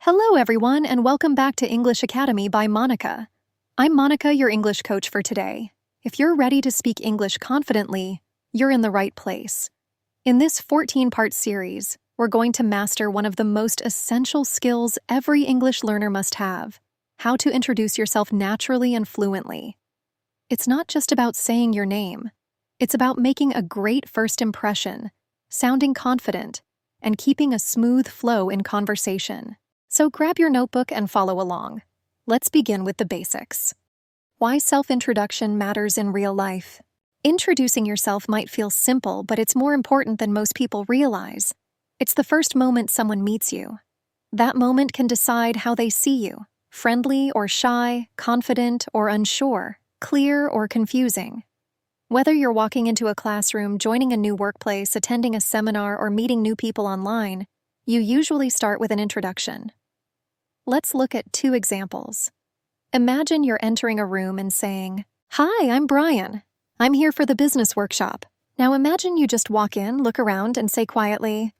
Hello, everyone, and welcome back to English Academy by Monica. I'm Monica, your English coach for today. If you're ready to speak English confidently, you're in the right place. In this 14-part series, we're going to master one of the most essential skills every English learner must have: how to introduce yourself naturally and fluently. It's not just about saying your name. It's about making a great first impression, sounding confident, and keeping a smooth flow in conversation. So grab your notebook and follow along. Let's begin with the basics. Why self-introduction matters in real life. Introducing yourself might feel simple, but it's more important than most people realize. It's the first moment someone meets you. That moment can decide how they see you: friendly or shy, confident or unsure, clear or confusing. Whether you're walking into a classroom, joining a new workplace, attending a seminar, or meeting new people online, you usually start with an introduction. Let's look at two examples. Imagine you're entering a room and saying, "Hi, I'm Brian. I'm here for the business workshop." Now imagine you just walk in, look around, and say quietly,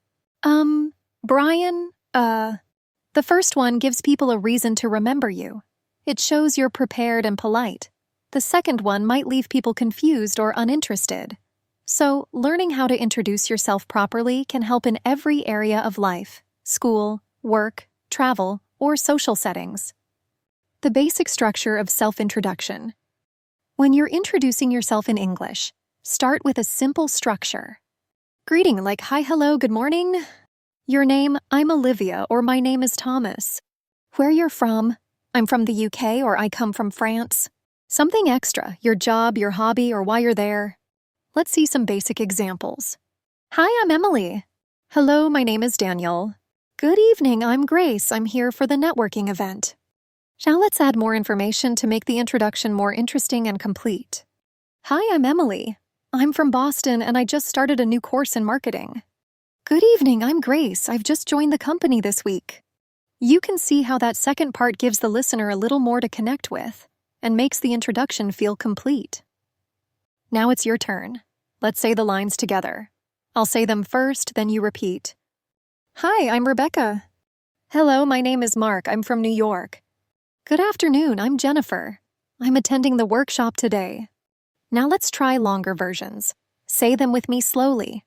Brian, The first one gives people a reason to remember you. It shows you're prepared and polite. The second one might leave people confused or uninterested. So, learning how to introduce yourself properly can help in every area of life: school, work, travel, or social settings. The basic structure of self-introduction. When you're introducing yourself in English, start with a simple structure. Greeting like hi, hello, good morning. Your name, I'm Olivia, or my name is Thomas. Where you're from, I'm from the UK, or I come from France. Something extra, your job, your hobby, or why you're there. Let's see some basic examples. Hi, I'm Emily. Hello, my name is Daniel. Good evening, I'm Grace. I'm here for the networking event. Now let's add more information to make the introduction more interesting and complete. Hi, I'm Emily. I'm from Boston and I just started a new course in marketing. Good evening, I'm Grace. I've just joined the company this week. You can see how that second part gives the listener a little more to connect with and makes the introduction feel complete. Now it's your turn. Let's say the lines together. I'll say them first, then you repeat. Hi, I'm Rebecca. Hello, my name is Mark. I'm from New York. Good afternoon, I'm Jennifer. I'm attending the workshop today. Now let's try longer versions. Say them with me slowly.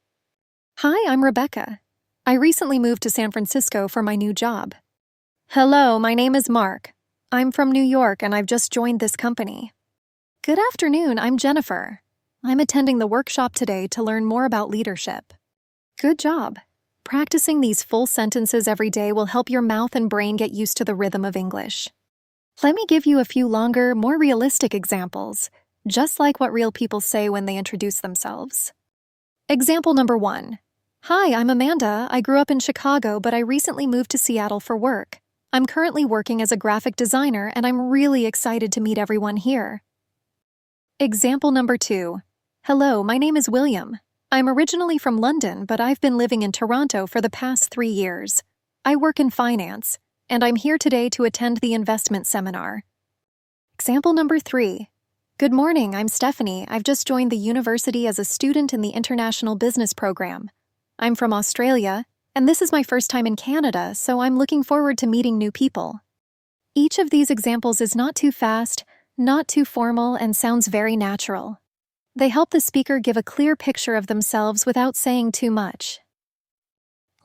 Hi, I'm Rebecca. I recently moved to San Francisco for my new job. Hello, my name is Mark. I'm from New York and I've just joined this company. Good afternoon, I'm Jennifer. I'm attending the workshop today to learn more about leadership. Good job. Practicing these full sentences every day will help your mouth and brain get used to the rhythm of English. Let me give you a few longer, more realistic examples, just like what real people say when they introduce themselves. Example number 1. Hi, I'm Amanda. I grew up in Chicago, but I recently moved to Seattle for work. I'm currently working as a graphic designer, and I'm really excited to meet everyone here. Example number 2. Hello, my name is William. I'm originally from London, but I've been living in Toronto for the past 3 years. I work in finance, and I'm here today to attend the investment seminar. Example number 3. Good morning, I'm Stephanie. I've just joined the university as a student in the International Business Program. I'm from Australia, and this is my first time in Canada, so I'm looking forward to meeting new people. Each of these examples is not too fast, not too formal, and sounds very natural. They help the speaker give a clear picture of themselves without saying too much.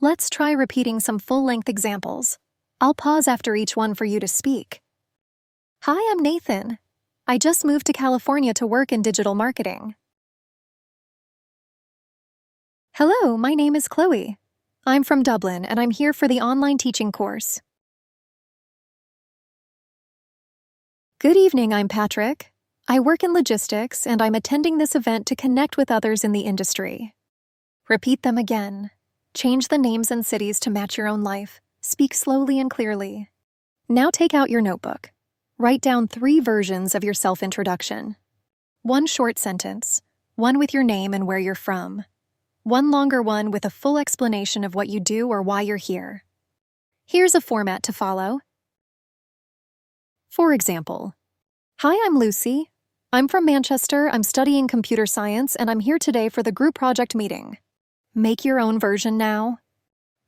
Let's try repeating some full-length examples. I'll pause after each one for you to speak. Hi, I'm Nathan. I just moved to California to work in digital marketing. Hello, my name is Chloe. I'm from Dublin, and I'm here for the online teaching course. Good evening, I'm Patrick. I work in logistics, and I'm attending this event to connect with others in the industry. Repeat them again. Change the names and cities to match your own life. Speak slowly and clearly. Now take out your notebook. Write down 3 versions of your self-introduction. 1 short sentence, 1 with your name and where you're from. 1 longer one with a full explanation of what you do or why you're here. Here's a format to follow. For example, hi, I'm Lucy. I'm from Manchester, I'm studying computer science, and I'm here today for the group project meeting. Make your own version now.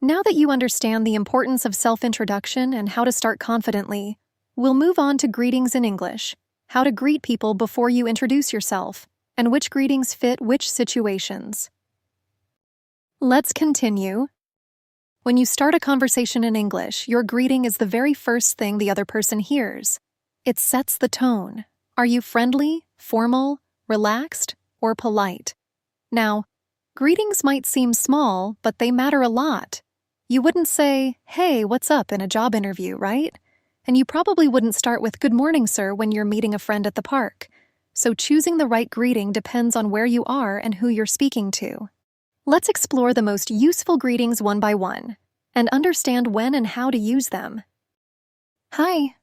Now that you understand the importance of self-introduction and how to start confidently, we'll move on to greetings in English, how to greet people before you introduce yourself, and which greetings fit which situations. Let's continue. When you start a conversation in English, your greeting is the very first thing the other person hears. It sets the tone. Are you friendly, formal, relaxed, or polite? Now, greetings might seem small, but they matter a lot. You wouldn't say, "Hey, what's up?" in a job interview, right? And you probably wouldn't start with "Good morning, sir," when you're meeting a friend at the park. So choosing the right greeting depends on where you are and who you're speaking to. Let's explore the most useful greetings one by one and understand when and how to use them. Hi.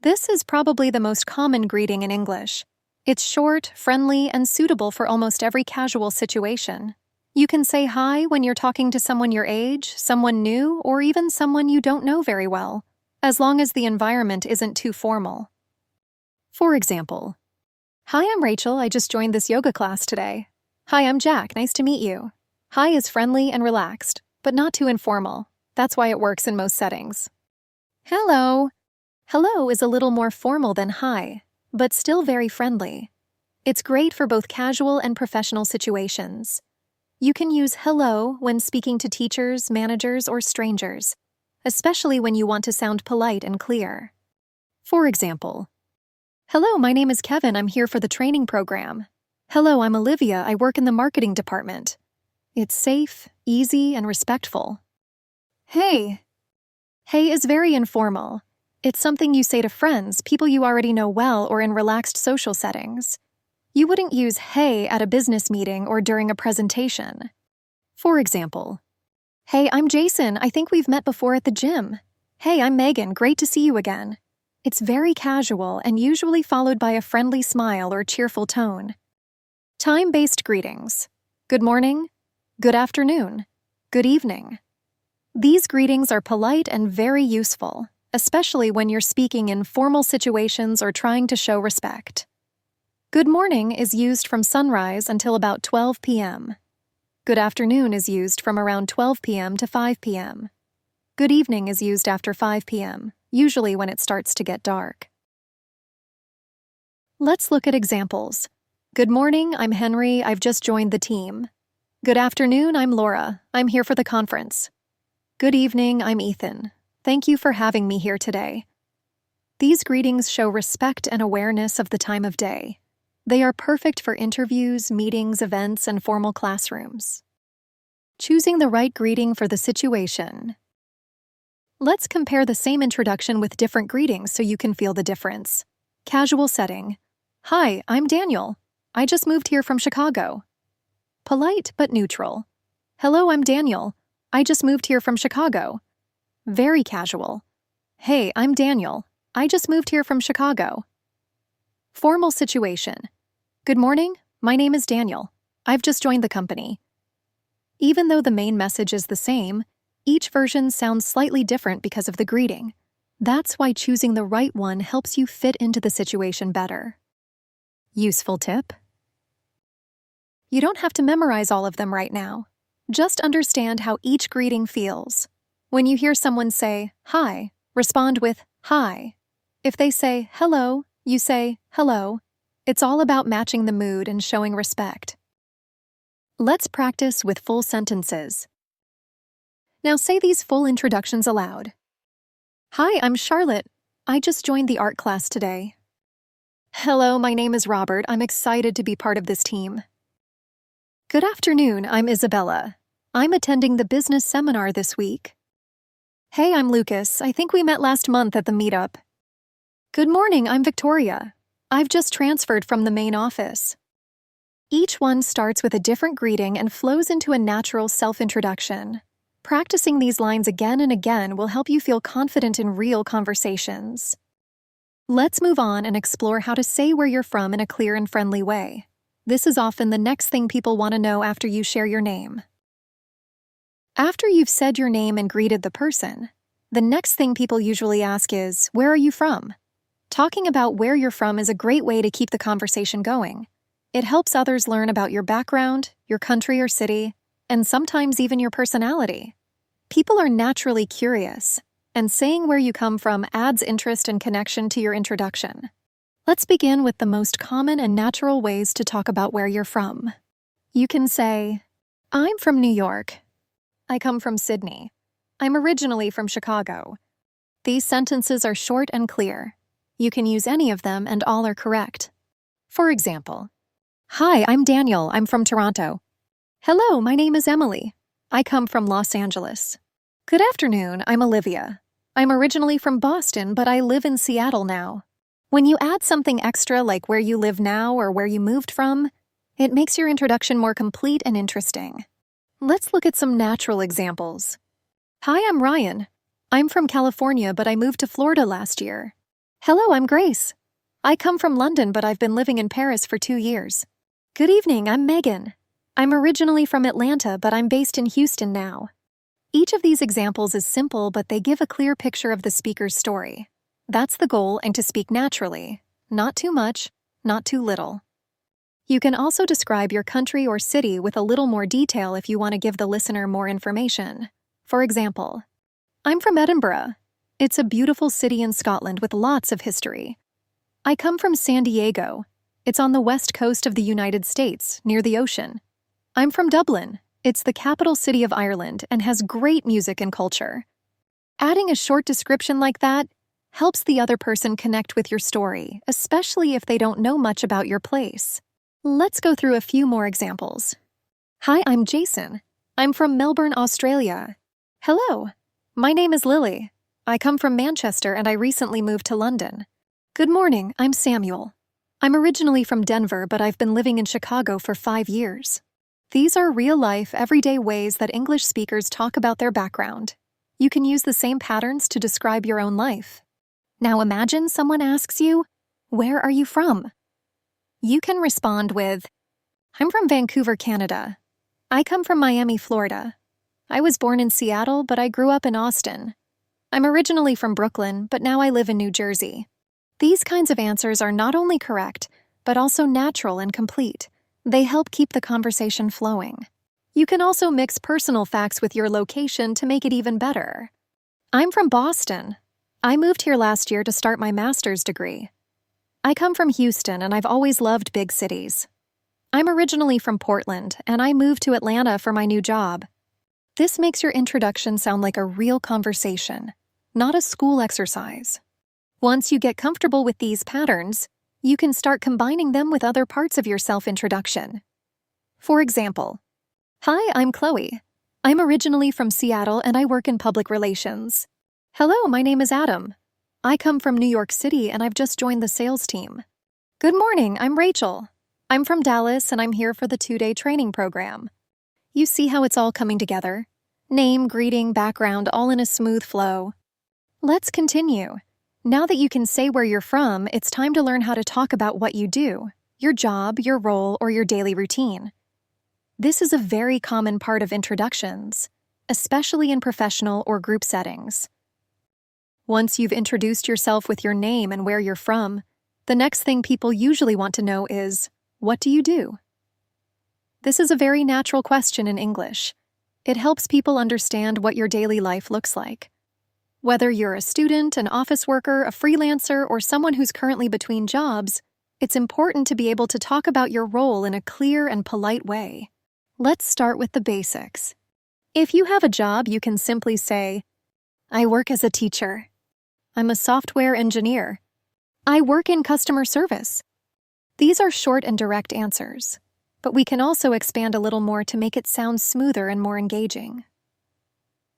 This is probably the most common greeting in English. It's short, friendly, and suitable for almost every casual situation. You can say hi when you're talking to someone your age, someone new, or even someone you don't know very well, as long as the environment isn't too formal. For example, "Hi, I'm Rachel. I just joined this yoga class today." "Hi, I'm Jack. Nice to meet you." Hi is friendly and relaxed, but not too informal. That's why it works in most settings. Hello. Hello is a little more formal than hi, but still very friendly. It's great for both casual and professional situations. You can use hello when speaking to teachers, managers, or strangers, especially when you want to sound polite and clear. For example, "Hello, my name is Kevin. I'm here for the training program." "Hello, I'm Olivia. I work in the marketing department." It's safe, easy, and respectful. Hey. Hey is very informal. It's something you say to friends, people you already know well, or in relaxed social settings. You wouldn't use hey at a business meeting or during a presentation. For example, "Hey, I'm Jason. I think we've met before at the gym." "Hey, I'm Megan. Great to see you again." It's very casual and usually followed by a friendly smile or cheerful tone. Time-based greetings. Good morning, good afternoon, good evening. These greetings are polite and very useful, especially when you're speaking in formal situations or trying to show respect. Good morning is used from sunrise until about 12 p.m. Good afternoon is used from around 12 p.m. to 5 p.m. Good evening is used after 5 p.m., usually when it starts to get dark. Let's look at examples. Good morning, I'm Henry. I've just joined the team. Good afternoon, I'm Laura. I'm here for the conference. Good evening, I'm Ethan. Thank you for having me here today. These greetings show respect and awareness of the time of day. They are perfect for interviews, meetings, events, and formal classrooms. Choosing the right greeting for the situation. Let's compare the same introduction with different greetings so you can feel the difference. Casual setting. "Hi, I'm Daniel. I just moved here from Chicago." Polite but neutral. "Hello, I'm Daniel. I just moved here from Chicago." Very casual. "Hey, I'm Daniel. I just moved here from Chicago." Formal situation. "Good morning, my name is Daniel. I've just joined the company." Even though the main message is the same, each version sounds slightly different because of the greeting. That's why choosing the right one helps you fit into the situation better. Useful tip. You don't have to memorize all of them right now. Just understand how each greeting feels. When you hear someone say, "Hi," respond with, "Hi." If they say, "Hello," you say, "Hello." It's all about matching the mood and showing respect. Let's practice with full sentences. Now say these full introductions aloud. "Hi, I'm Charlotte. I just joined the art class today." "Hello, my name is Robert. I'm excited to be part of this team." "Good afternoon, I'm Isabella. I'm attending the business seminar this week." "Hey, I'm Lucas. I think we met last month at the meetup." "Good morning, I'm Victoria. I've just transferred from the main office." Each one starts with a different greeting and flows into a natural self-introduction. Practicing these lines again and again will help you feel confident in real conversations. Let's move on and explore how to say where you're from in a clear and friendly way. This is often the next thing people want to know after you share your name. After you've said your name and greeted the person, the next thing people usually ask is, "Where are you from?" Talking about where you're from is a great way to keep the conversation going. It helps others learn about your background, your country or city, and sometimes even your personality. People are naturally curious, and saying where you come from adds interest and connection to your introduction. Let's begin with the most common and natural ways to talk about where you're from. You can say, I'm from New York. I come from Sydney. I'm originally from Chicago. These sentences are short and clear. You can use any of them and all are correct. For example, Hi, I'm Daniel. I'm from Toronto. Hello, my name is Emily. I come from Los Angeles. Good afternoon, I'm Olivia. I'm originally from Boston, but I live in Seattle now. When you add something extra like where you live now or where you moved from, it makes your introduction more complete and interesting. Let's look at some natural examples. Hi, I'm Ryan. I'm from California, but I moved to Florida last year. Hello, I'm Grace. I come from London, but I've been living in Paris for 2 years. Good evening, I'm Megan. I'm originally from Atlanta, but I'm based in Houston now. Each of these examples is simple, but they give a clear picture of the speaker's story. That's the goal, and to speak naturally. Not too much, not too little. You can also describe your country or city with a little more detail if you want to give the listener more information. For example, I'm from Edinburgh. It's a beautiful city in Scotland with lots of history. I come from San Diego. It's on the west coast of the United States, near the ocean. I'm from Dublin. It's the capital city of Ireland and has great music and culture. Adding a short description like that helps the other person connect with your story, especially if they don't know much about your place. Let's go through a few more examples. Hi, I'm Jason. I'm from Melbourne, Australia. Hello, my name is Lily. I come from Manchester and I recently moved to London. Good morning, I'm Samuel. I'm originally from Denver, but I've been living in Chicago for 5 years. These are real-life, everyday ways that English speakers talk about their background. You can use the same patterns to describe your own life. Now imagine someone asks you, where are you from? You can respond with, I'm from Vancouver, Canada. I come from Miami, Florida. I was born in Seattle, but I grew up in Austin. I'm originally from Brooklyn, but now I live in New Jersey. These kinds of answers are not only correct, but also natural and complete. They help keep the conversation flowing. You can also mix personal facts with your location to make it even better. I'm from Boston. I moved here last year to start my master's degree. I come from Houston and I've always loved big cities. I'm originally from Portland and I moved to Atlanta for my new job. This makes your introduction sound like a real conversation, not a school exercise. Once you get comfortable with these patterns, you can start combining them with other parts of your self-introduction. For example, Hi, I'm Chloe. I'm originally from Seattle and I work in public relations. Hello, my name is Adam. I come from New York City and I've just joined the sales team. Good morning, I'm Rachel. I'm from Dallas and I'm here for the 2-day training program. You see how it's all coming together? Name, greeting, background, all in a smooth flow. Let's continue. Now that you can say where you're from, it's time to learn how to talk about what you do, your job, your role, or your daily routine. This is a very common part of introductions, especially in professional or group settings. Once you've introduced yourself with your name and where you're from, the next thing people usually want to know is, what do you do? This is a very natural question in English. It helps people understand what your daily life looks like. Whether you're a student, an office worker, a freelancer, or someone who's currently between jobs, it's important to be able to talk about your role in a clear and polite way. Let's start with the basics. If you have a job, you can simply say, I work as a teacher. I'm a software engineer. I work in customer service. These are short and direct answers, but we can also expand a little more to make it sound smoother and more engaging.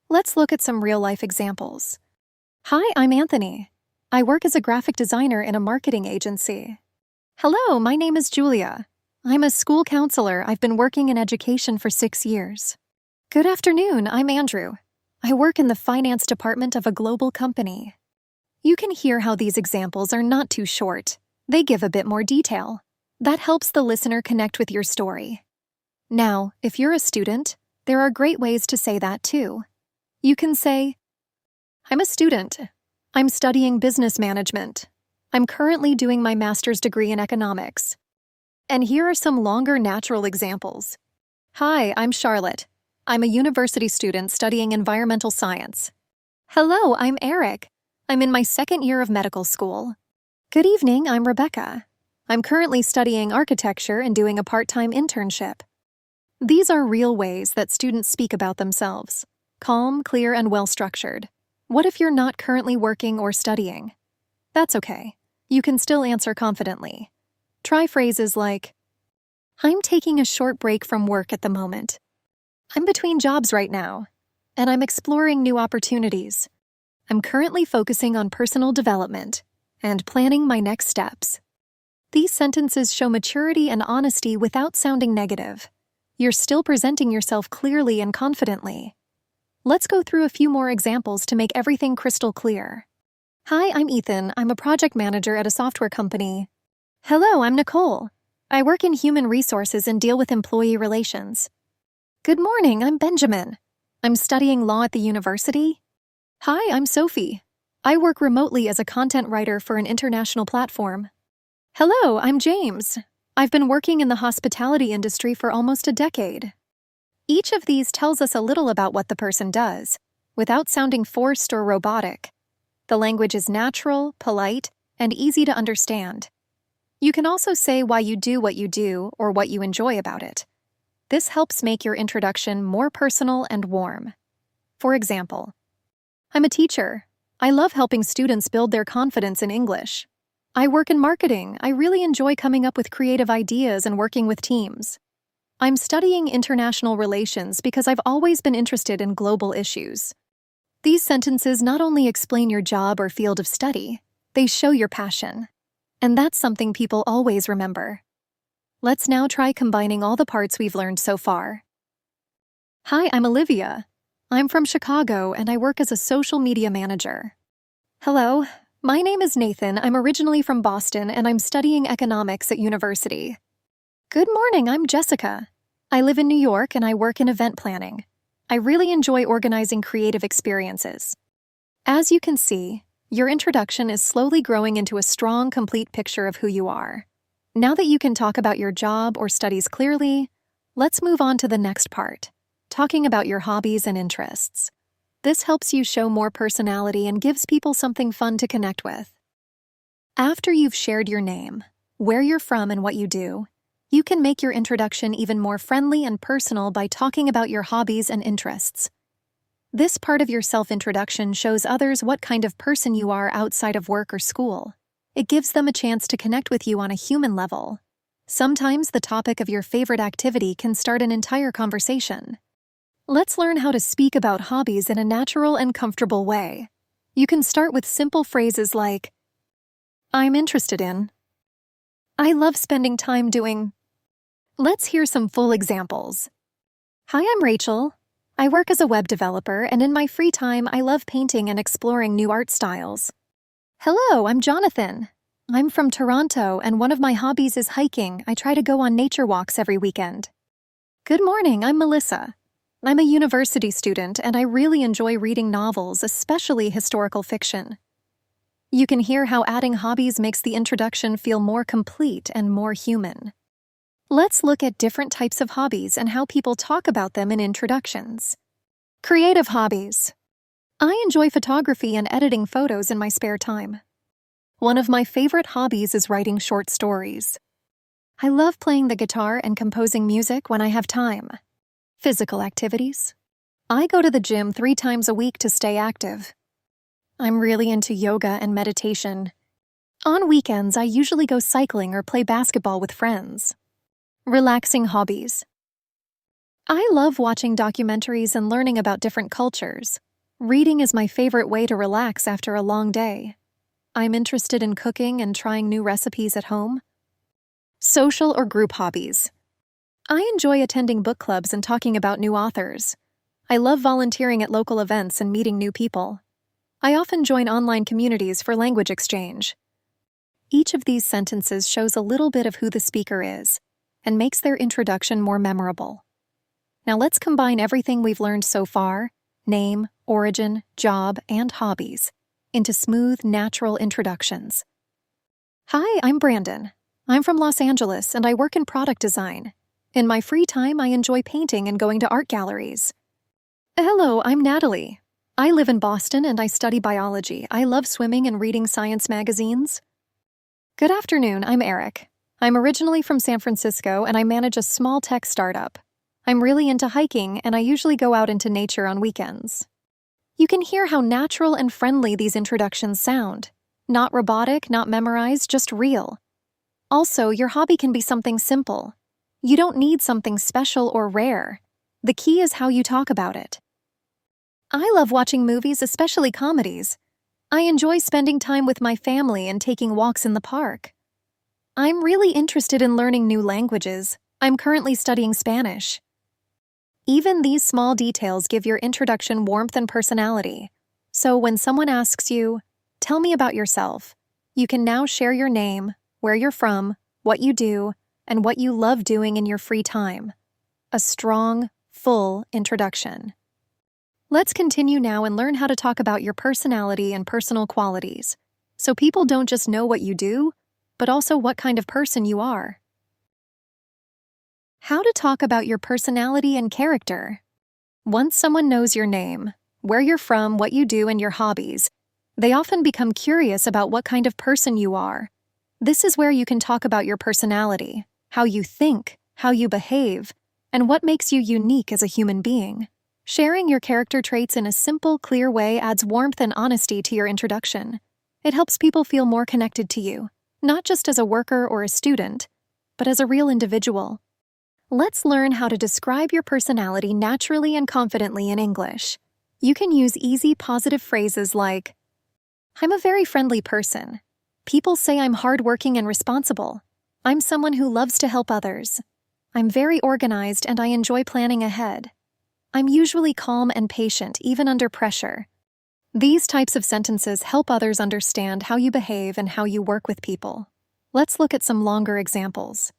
Let's look at some real-life examples. Hi, I'm Anthony. I work as a graphic designer in a marketing agency. Hello, my name is Julia. I'm a school counselor. I've been working in education for 6 years. Good afternoon, I'm Andrew. I work in the finance department of a global company. You can hear how these examples are not too short. They give a bit more detail. That helps the listener connect with your story. Now, if you're a student, there are great ways to say that too. You can say, I'm a student. I'm studying business management. I'm currently doing my master's degree in economics. And here are some longer natural examples. Hi, I'm Charlotte. I'm a university student studying environmental science. Hello, I'm Eric. I'm in my second year of medical school. Good evening, I'm Rebecca. I'm currently studying architecture and doing a part-time internship. These are real ways that students speak about themselves. Calm, clear, and well-structured. What if you're not currently working or studying? That's okay. You can still answer confidently. Try phrases like, I'm taking a short break from work at the moment. I'm between jobs right now, and I'm exploring new opportunities. I'm currently focusing on personal development and planning my next steps. These sentences show maturity and honesty without sounding negative. You're still presenting yourself clearly and confidently. Let's go through a few more examples to make everything crystal clear. Hi, I'm Ethan. I'm a project manager at a software company. Hello, I'm Nicole. I work in human resources and deal with employee relations. Good morning, I'm Benjamin. I'm studying law at the university. Hi, I'm Sophie. I work remotely as a content writer for an international platform. Hello, I'm James. I've been working in the hospitality industry for almost a decade. Each of these tells us a little about what the person does, without sounding forced or robotic. The language is natural, polite, and easy to understand. You can also say why you do what you do or what you enjoy about it. This helps make your introduction more personal and warm. For example, I'm a teacher. I love helping students build their confidence in English. I work in marketing. I really enjoy coming up with creative ideas and working with teams. I'm studying international relations because I've always been interested in global issues. These sentences not only explain your job or field of study, they show your passion. And that's something people always remember. Let's now try combining all the parts we've learned so far. Hi, I'm Olivia. I'm from Chicago and I work as a social media manager. Hello, my name is Nathan. I'm originally from Boston and I'm studying economics at university. Good morning, I'm Jessica. I live in New York and I work in event planning. I really enjoy organizing creative experiences. As you can see, your introduction is slowly growing into a strong, complete picture of who you are. Now that you can talk about your job or studies clearly, let's move on to the next part, talking about your hobbies and interests. This helps you show more personality and gives people something fun to connect with. After you've shared your name, where you're from, and what you do, you can make your introduction even more friendly and personal by talking about your hobbies and interests. This part of your self-introduction shows others what kind of person you are outside of work or school. It gives them a chance to connect with you on a human level. Sometimes the topic of your favorite activity can start an entire conversation. Let's learn how to speak about hobbies in a natural and comfortable way. You can start with simple phrases like, I'm interested in. I love spending time doing. Let's hear some full examples. Hi, I'm Rachel. I work as a web developer, and in my free time, I love painting and exploring new art styles. Hello, I'm Jonathan. I'm from Toronto, and one of my hobbies is hiking. I try to go on nature walks every weekend. Good morning, I'm Melissa. I'm a university student, and I really enjoy reading novels, especially historical fiction. You can hear how adding hobbies makes the introduction feel more complete and more human. Let's look at different types of hobbies and how people talk about them in introductions. Creative hobbies. I enjoy photography and editing photos in my spare time. One of my favorite hobbies is writing short stories. I love playing the guitar and composing music when I have time. Physical activities. I go to the gym 3 times a week to stay active. I'm really into yoga and meditation. On weekends, I usually go cycling or play basketball with friends. Relaxing hobbies. I love watching documentaries and learning about different cultures. Reading is my favorite way to relax after a long day. I'm interested in cooking and trying new recipes at home. Social or group hobbies. I enjoy attending book clubs and talking about new authors. I love volunteering at local events and meeting new people. I often join online communities for language exchange. Each of these sentences shows a little bit of who the speaker is and makes their introduction more memorable. Now let's combine everything we've learned so far, name, origin, job, and hobbies, into smooth, natural introductions. Hi, I'm Brandon. I'm from Los Angeles and I work in product design. In my free time, I enjoy painting and going to art galleries. Hello, I'm Natalie. I live in Boston and I study biology. I love swimming and reading science magazines. Good afternoon, I'm Eric. I'm originally from San Francisco and I manage a small tech startup. I'm really into hiking and I usually go out into nature on weekends. You can hear how natural and friendly these introductions sound. Not robotic, not memorized, just real. Also, your hobby can be something simple. You don't need something special or rare. The key is how you talk about it. I love watching movies, especially comedies. I enjoy spending time with my family and taking walks in the park. I'm really interested in learning new languages. I'm currently studying Spanish. Even these small details give your introduction warmth and personality. So when someone asks you, "Tell me about yourself," you can now share your name, where you're from, what you do, and what you love doing in your free time. A strong, full introduction. Let's continue now and learn how to talk about your personality and personal qualities, so people don't just know what you do, but also what kind of person you are. How to talk about your personality and character. Once someone knows your name, where you're from, what you do, and your hobbies, they often become curious about what kind of person you are. This is where you can talk about your personality, how you think, how you behave, and what makes you unique as a human being. Sharing your character traits in a simple, clear way adds warmth and honesty to your introduction. It helps people feel more connected to you, not just as a worker or a student, but as a real individual. Let's learn how to describe your personality naturally and confidently in English. You can use easy, positive phrases like, "I'm a very friendly person. People say I'm hardworking and responsible. I'm someone who loves to help others. I'm very organized and I enjoy planning ahead. I'm usually calm and patient, even under pressure." These types of sentences help others understand how you behave and how you work with people. Let's look at some longer examples.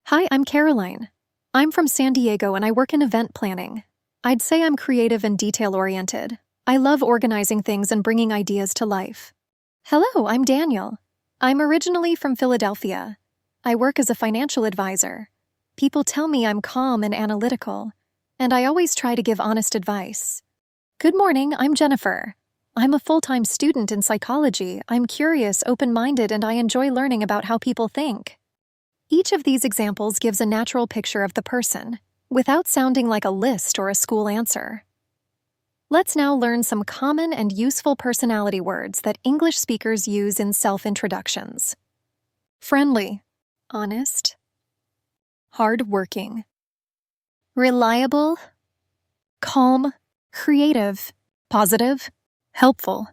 Hi, I'm Caroline. I'm from San Diego and I work in event planning. I'd say I'm creative and detail-oriented. I love organizing things and bringing ideas to life. Hello, I'm Daniel. I'm originally from Philadelphia. I work as a financial advisor. People tell me I'm calm and analytical, and I always try to give honest advice. Good morning, I'm Jennifer. I'm a full-time student in psychology. I'm curious, open-minded, and I enjoy learning about how people think. Each of these examples gives a natural picture of the person, without sounding like a list or a school answer. Let's now learn some common and useful personality words that English speakers use in self-introductions. Friendly, honest, hard-working, reliable, calm, creative, positive, helpful,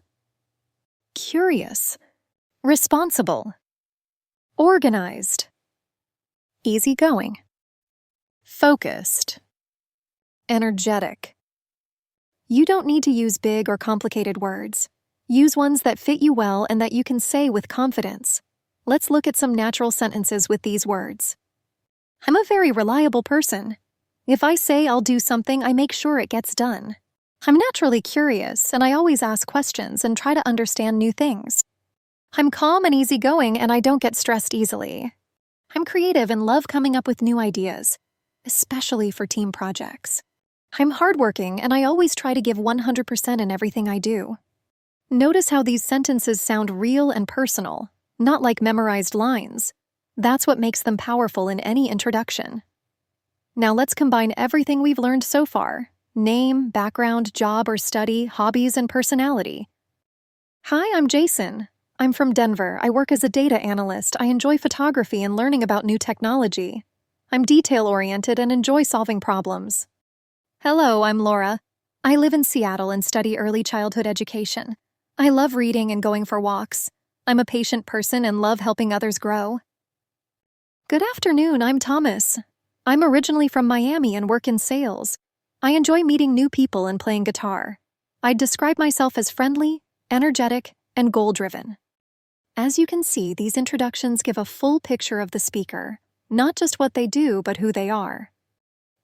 curious, responsible, organized, easygoing, focused, energetic. You don't need to use big or complicated words. Use ones that fit you well and that you can say with confidence. Let's look at some natural sentences with these words. I'm a very reliable person. If I say I'll do something, I make sure it gets done. I'm naturally curious, and I always ask questions and try to understand new things. I'm calm and easygoing, and I don't get stressed easily. I'm creative and love coming up with new ideas, especially for team projects. I'm hardworking, and I always try to give 100% in everything I do. Notice how these sentences sound real and personal, not like memorized lines. That's what makes them powerful in any introduction. Now let's combine everything we've learned so far: name, background, job or study, hobbies, and personality. Hi, I'm Jason. I'm from Denver. I work as a data analyst. I enjoy photography and learning about new technology. I'm detail-oriented and enjoy solving problems. Hello, I'm Laura. I live in Seattle and study early childhood education. I love reading and going for walks. I'm a patient person and love helping others grow. Good afternoon, I'm Thomas. I'm originally from Miami and work in sales. I enjoy meeting new people and playing guitar. I'd describe myself as friendly, energetic, and goal-driven. As you can see, these introductions give a full picture of the speaker, not just what they do, but who they are.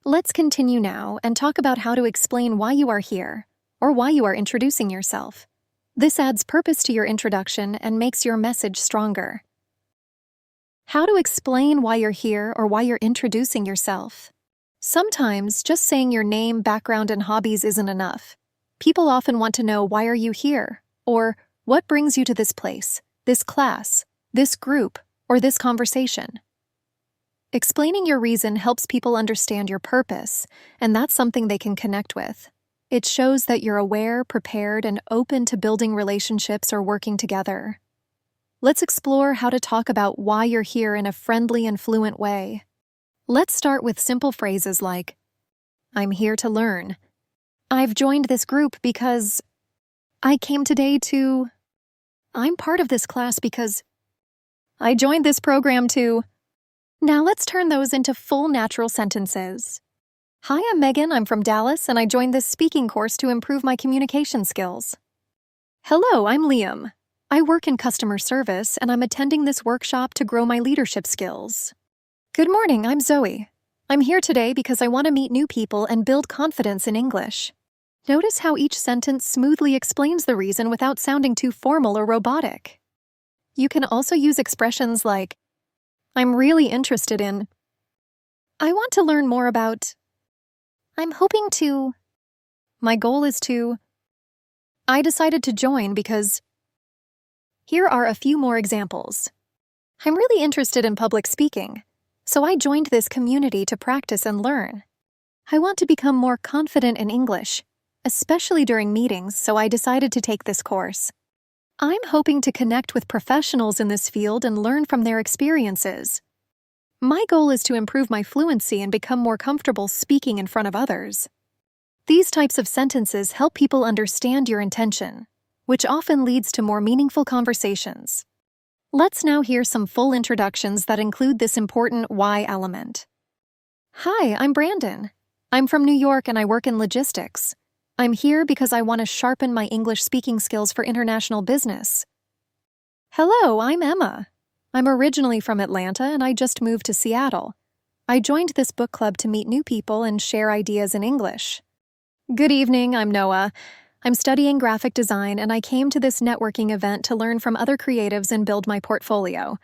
Let's continue now and talk about how to explain why you are here, or why you are introducing yourself. This adds purpose to your introduction and makes your message stronger. How to explain why you're here or why you're introducing yourself. Sometimes just saying your name, background, and hobbies isn't enough. People often want to know, why are you here? Or what brings you to this place, this class, this group, or this conversation? Explaining your reason helps people understand your purpose, and that's something they can connect with. It shows that you're aware, prepared, and open to building relationships or working together. Let's explore how to talk about why you're here in a friendly and fluent way. Let's start with simple phrases like, I'm here to learn. I've joined this group because I came today to. I'm part of this class because I joined this program to. Now let's turn those into full natural sentences. Hi, I'm Megan. I'm from Dallas, and I joined this speaking course to improve my communication skills. Hello, I'm Liam. I work in customer service, and I'm attending this workshop to grow my leadership skills. Good morning, I'm Zoe. I'm here today because I want to meet new people and build confidence in English. Notice how each sentence smoothly explains the reason without sounding too formal or robotic. You can also use expressions like, I'm really interested in. I want to learn more about. I'm hoping to. My goal is to. I decided to join because. Here are a few more examples. I'm really interested in public speaking, so I joined this community to practice and learn. I want to become more confident in English, especially during meetings, so I decided to take this course. I'm hoping to connect with professionals in this field and learn from their experiences. My goal is to improve my fluency and become more comfortable speaking in front of others. These types of sentences help people understand your intention, which often leads to more meaningful conversations. Let's now hear some full introductions that include this important why element. Hi, I'm Brandon. I'm from New York and I work in logistics. I'm here because I want to sharpen my English speaking skills for international business. Hello, I'm Emma. I'm originally from Atlanta and I just moved to Seattle. I joined this book club to meet new people and share ideas in English. Good evening, I'm Noah. I'm studying graphic design and I came to this networking event to learn from other creatives and build my portfolio.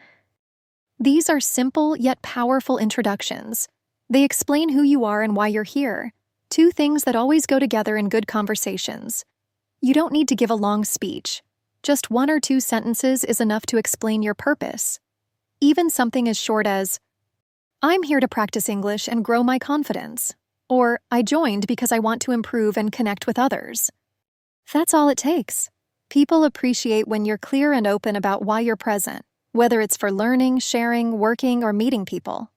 These are simple yet powerful introductions. They explain who you are and why you're here, two things that always go together in good conversations. You don't need to give a long speech. Just one or two sentences is enough to explain your purpose. Even something as short as, I'm here to practice English and grow my confidence, or I joined because I want to improve and connect with others. That's all it takes. People appreciate when you're clear and open about why you're present, whether it's for learning, sharing, working, or meeting people.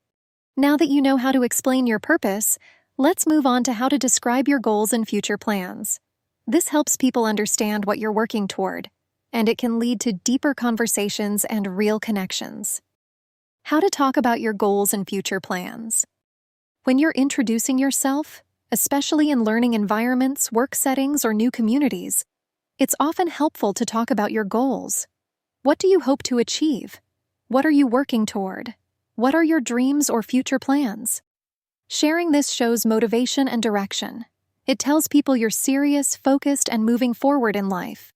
Now that you know how to explain your purpose, let's move on to how to describe your goals and future plans. This helps people understand what you're working toward, and it can lead to deeper conversations and real connections. How to talk about your goals and future plans. When you're introducing yourself, especially in learning environments, work settings, or new communities, it's often helpful to talk about your goals. What do you hope to achieve? What are you working toward? What are your dreams or future plans? Sharing this shows motivation and direction. It tells people you're serious, focused, and moving forward in life.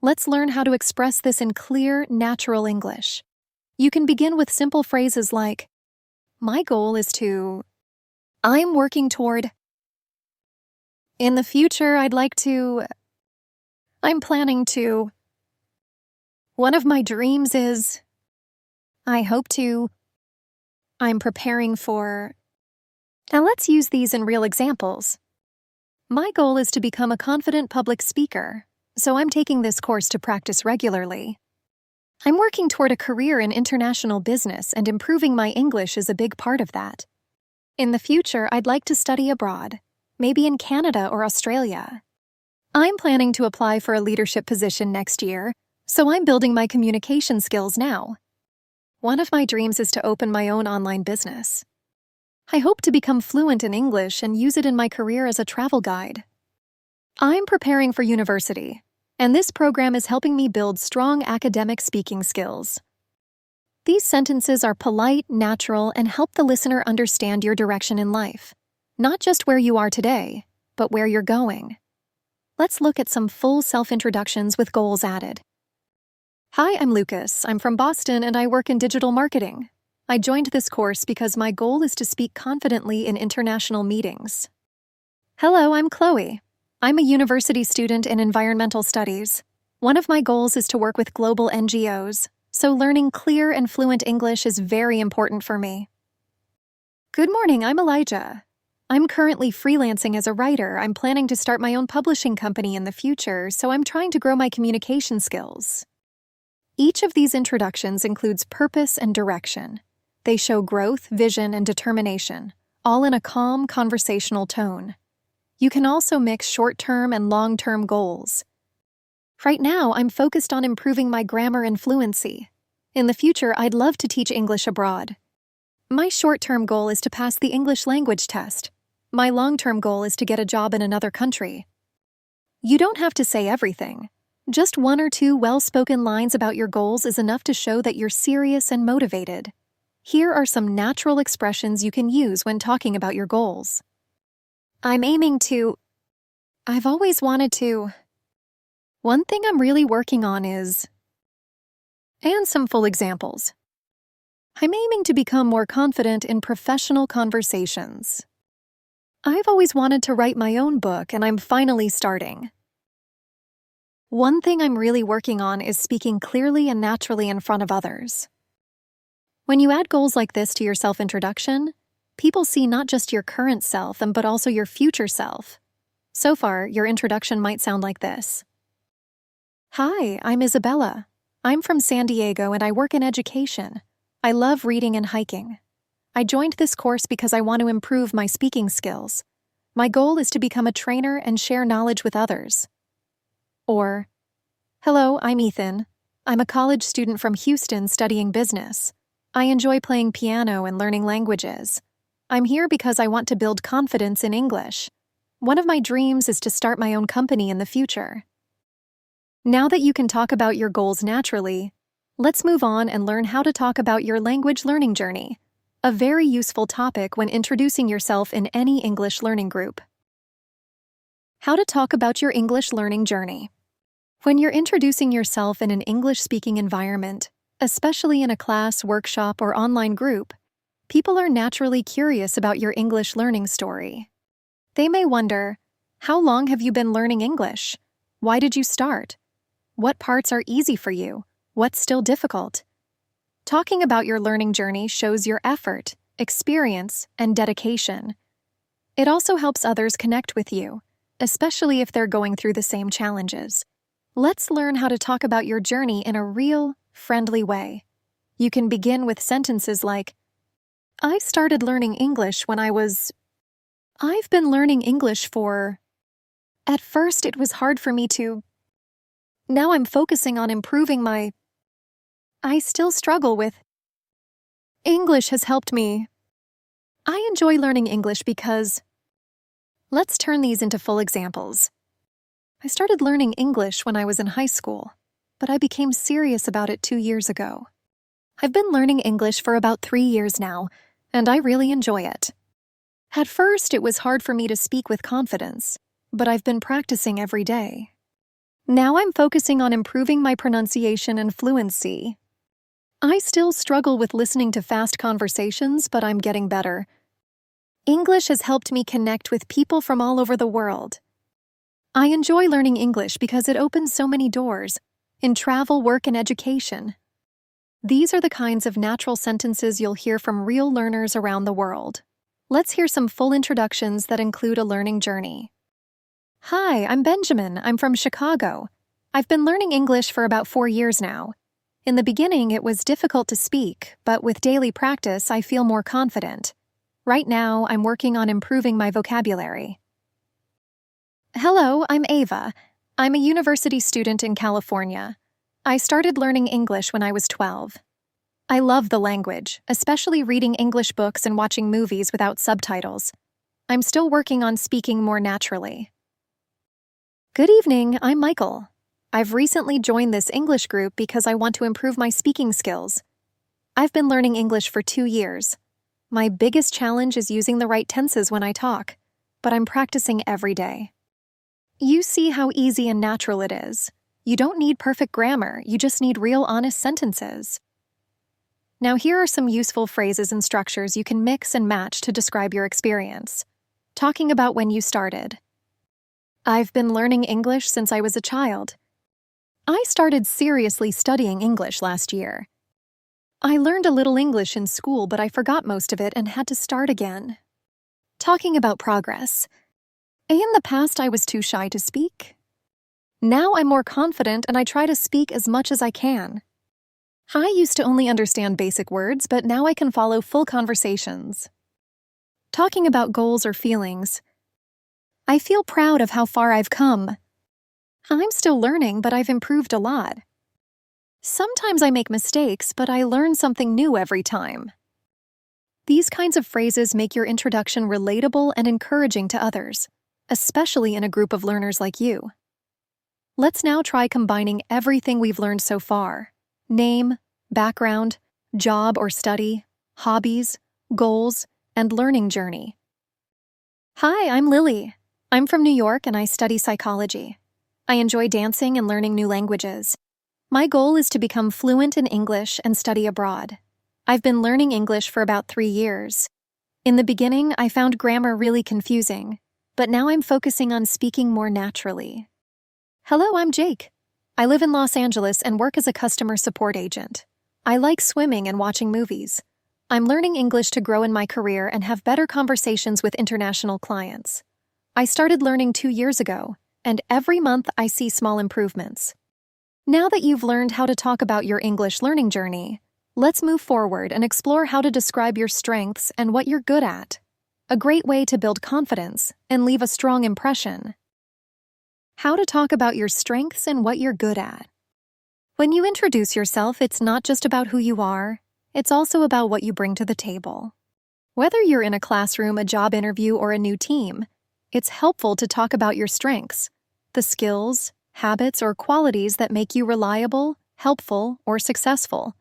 Let's learn how to express this in clear, natural English. You can begin with simple phrases like, my goal is to. I'm working toward. In the future, I'd like to. I'm planning to. One of my dreams is. I hope to. I'm preparing for. Now let's use these in real examples. My goal is to become a confident public speaker, so I'm taking this course to practice regularly. I'm working toward a career in international business, and improving my English is a big part of that. In the future, I'd like to study abroad, maybe in Canada or Australia. I'm planning to apply for a leadership position next year, so I'm building my communication skills now. One of my dreams is to open my own online business. I hope to become fluent in English and use it in my career as a travel guide. I'm preparing for university, and this program is helping me build strong academic speaking skills. These sentences are polite, natural, and help the listener understand your direction in life. Not just where you are today, but where you're going. Let's look at some full self-introductions with goals added. Hi, I'm Lucas. I'm from Boston and I work in digital marketing. I joined this course because my goal is to speak confidently in international meetings. Hello, I'm Chloe. I'm a university student in environmental studies. One of my goals is to work with global NGOs, so learning clear and fluent English is very important for me. Good morning, I'm Elijah. I'm currently freelancing as a writer. I'm planning to start my own publishing company in the future, so I'm trying to grow my communication skills. Each of these introductions includes purpose and direction. They show growth, vision, and determination, all in a calm, conversational tone. You can also mix short-term and long-term goals. Right now, I'm focused on improving my grammar and fluency. In the future, I'd love to teach English abroad. My short-term goal is to pass the English language test. My long-term goal is to get a job in another country. You don't have to say everything. Just one or two well-spoken lines about your goals is enough to show that you're serious and motivated. Here are some natural expressions you can use when talking about your goals. I'm aiming to. I've always wanted to. One thing I'm really working on is. And some full examples. I'm aiming to become more confident in professional conversations. I've always wanted to write my own book, and I'm finally starting. One thing I'm really working on is speaking clearly and naturally in front of others. When you add goals like this to your self-introduction, people see not just your current self, but also your future self. So far, your introduction might sound like this. Hi, I'm Isabella. I'm from San Diego and I work in education. I love reading and hiking. I joined this course because I want to improve my speaking skills. My goal is to become a trainer and share knowledge with others. Or, hello, I'm Ethan. I'm a college student from Houston studying business. I enjoy playing piano and learning languages. I'm here because I want to build confidence in English. One of my dreams is to start my own company in the future. Now that you can talk about your goals naturally, let's move on and learn how to talk about your language learning journey, a very useful topic when introducing yourself in any English learning group. How to talk about your English learning journey. When you're introducing yourself in an English-speaking environment, especially in a class, workshop, or online group, people are naturally curious about your English learning story. They may wonder, how long have you been learning English? Why did you start? What parts are easy for you? What's still difficult? Talking about your learning journey shows your effort, experience, and dedication. It also helps others connect with you, especially if they're going through the same challenges. Let's learn how to talk about your journey in a real, friendly way. You can begin with sentences like, I started learning English when I've been learning English for. At first it was hard for me to. Now I'm focusing on improving my. I still struggle with. English has helped me. I enjoy learning English because. Let's turn these into full examples. I started learning English when I was in high school, but I became serious about it 2 years ago. I've been learning English for about 3 years now, and I really enjoy it. At first, it was hard for me to speak with confidence, but I've been practicing every day. Now I'm focusing on improving my pronunciation and fluency. I still struggle with listening to fast conversations, but I'm getting better. English has helped me connect with people from all over the world. I enjoy learning English because it opens so many doors in travel, work, and education. These are the kinds of natural sentences you'll hear from real learners around the world. Let's hear some full introductions that include a learning journey. Hi, I'm Benjamin. I'm from Chicago. I've been learning English for about 4 years now. In the beginning, it was difficult to speak, but with daily practice, I feel more confident. Right now, I'm working on improving my vocabulary. Hello, I'm Ava. I'm a university student in California. I started learning English when I was 12. I love the language, especially reading English books and watching movies without subtitles. I'm still working on speaking more naturally. Good evening, I'm Michael. I've recently joined this English group because I want to improve my speaking skills. I've been learning English for 2 years. My biggest challenge is using the right tenses when I talk, but I'm practicing every day. You see how easy and natural it is. You don't need perfect grammar, you just need real honest sentences. Now here are some useful phrases and structures you can mix and match to describe your experience. Talking about when you started. I've been learning English since I was a child. I started seriously studying English last year. I learned a little English in school, but I forgot most of it and had to start again. Talking about progress. In the past, I was too shy to speak. Now I'm more confident and I try to speak as much as I can. I used to only understand basic words, but now I can follow full conversations. Talking about goals or feelings. I feel proud of how far I've come. I'm still learning, but I've improved a lot. Sometimes I make mistakes, but I learn something new every time. These kinds of phrases make your introduction relatable and encouraging to others, especially in a group of learners like you. Let's now try combining everything we've learned so far: name, background, job or study, hobbies, goals, and learning journey. Hi, I'm Lily. I'm from New York and I study psychology. I enjoy dancing and learning new languages. My goal is to become fluent in English and study abroad. I've been learning English for about 3 years. In the beginning, I found grammar really confusing, but now I'm focusing on speaking more naturally. Hello, I'm Jake. I live in Los Angeles and work as a customer support agent. I like swimming and watching movies. I'm learning English to grow in my career and have better conversations with international clients. I started learning 2 years ago, and every month I see small improvements. Now that you've learned how to talk about your English learning journey, let's move forward and explore how to describe your strengths and what you're good at. A great way to build confidence and leave a strong impression. How to talk about your strengths and what you're good at. When you introduce yourself, it's not just about who you are, it's also about what you bring to the table. Whether you're in a classroom, a job interview, or a new team, it's helpful to talk about your strengths, the skills, habits, or qualities that make you reliable, helpful, or successful.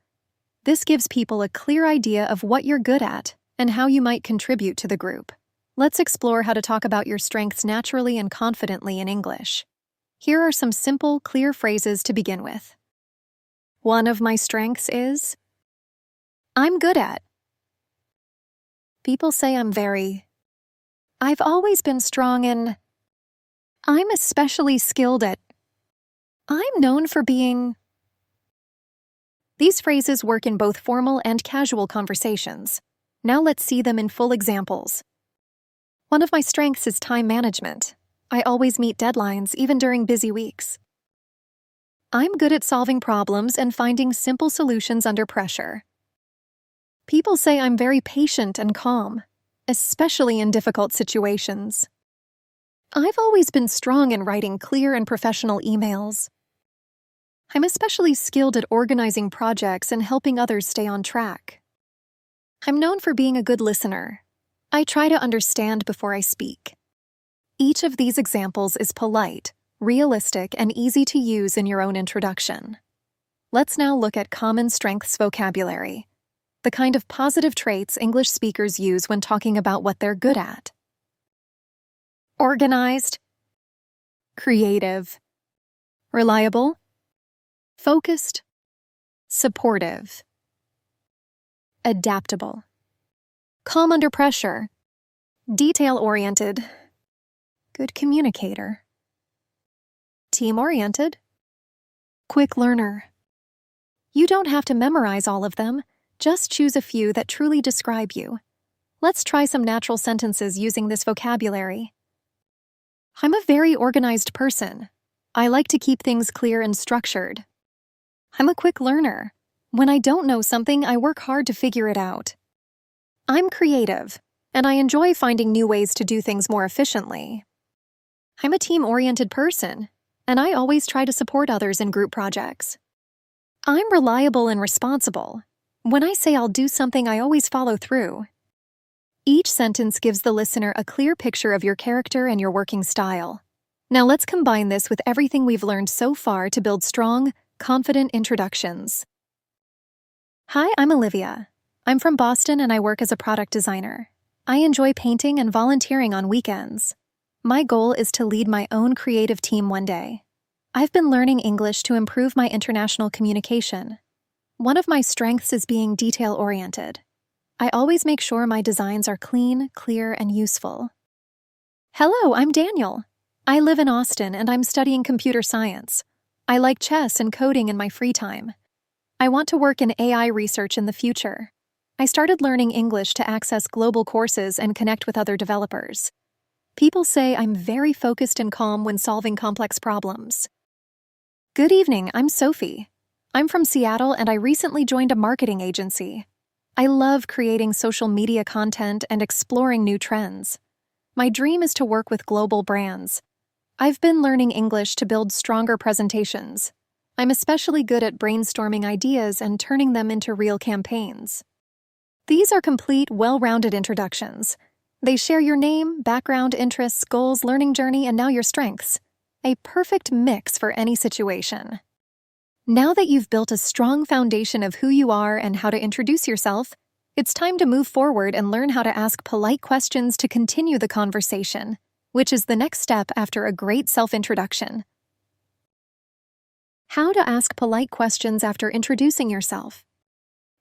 This gives people a clear idea of what you're good at and how you might contribute to the group. Let's explore how to talk about your strengths naturally and confidently in English. Here are some simple, clear phrases to begin with. One of my strengths is, I'm good at. People say I've always been strong in. I'm especially skilled at. I'm known for being. These phrases work in both formal and casual conversations. Now let's see them in full examples. One of my strengths is time management. I always meet deadlines, even during busy weeks. I'm good at solving problems and finding simple solutions under pressure. People say I'm very patient and calm, especially in difficult situations. I've always been strong in writing clear and professional emails. I'm especially skilled at organizing projects and helping others stay on track. I'm known for being a good listener. I try to understand before I speak. Each of these examples is polite, realistic, and easy to use in your own introduction. Let's now look at common strengths vocabulary, the kind of positive traits English speakers use when talking about what they're good at. Organized, creative, reliable, focused, supportive, adaptable, calm under pressure, detail-oriented, good communicator, team-oriented, quick learner. You don't have to memorize all of them, just choose a few that truly describe you. Let's try some natural sentences using this vocabulary. I'm a very organized person. I like to keep things clear and structured. I'm a quick learner. When I don't know something, I work hard to figure it out. I'm creative, and I enjoy finding new ways to do things more efficiently. I'm a team-oriented person, and I always try to support others in group projects. I'm reliable and responsible. When I say I'll do something, I always follow through. Each sentence gives the listener a clear picture of your character and your working style. Now let's combine this with everything we've learned so far to build strong, confident introductions. Hi, I'm Olivia. I'm from Boston and I work as a product designer. I enjoy painting and volunteering on weekends. My goal is to lead my own creative team one day. I've been learning English to improve my international communication. One of my strengths is being detail-oriented. I always make sure my designs are clean, clear, and useful. Hello, I'm Daniel. I live in Austin and I'm studying computer science. I like chess and coding in my free time. I want to work in AI research in the future. I started learning English to access global courses and connect with other developers. People say I'm very focused and calm when solving complex problems. Good evening, I'm Sophie. I'm from Seattle and I recently joined a marketing agency. I love creating social media content and exploring new trends. My dream is to work with global brands. I've been learning English to build stronger presentations. I'm especially good at brainstorming ideas and turning them into real campaigns. These are complete, well-rounded introductions. They share your name, background, interests, goals, learning journey, and now your strengths. A perfect mix for any situation. Now that you've built a strong foundation of who you are and how to introduce yourself, it's time to move forward and learn how to ask polite questions to continue the conversation, which is the next step after a great self-introduction. How to ask polite questions after introducing yourself.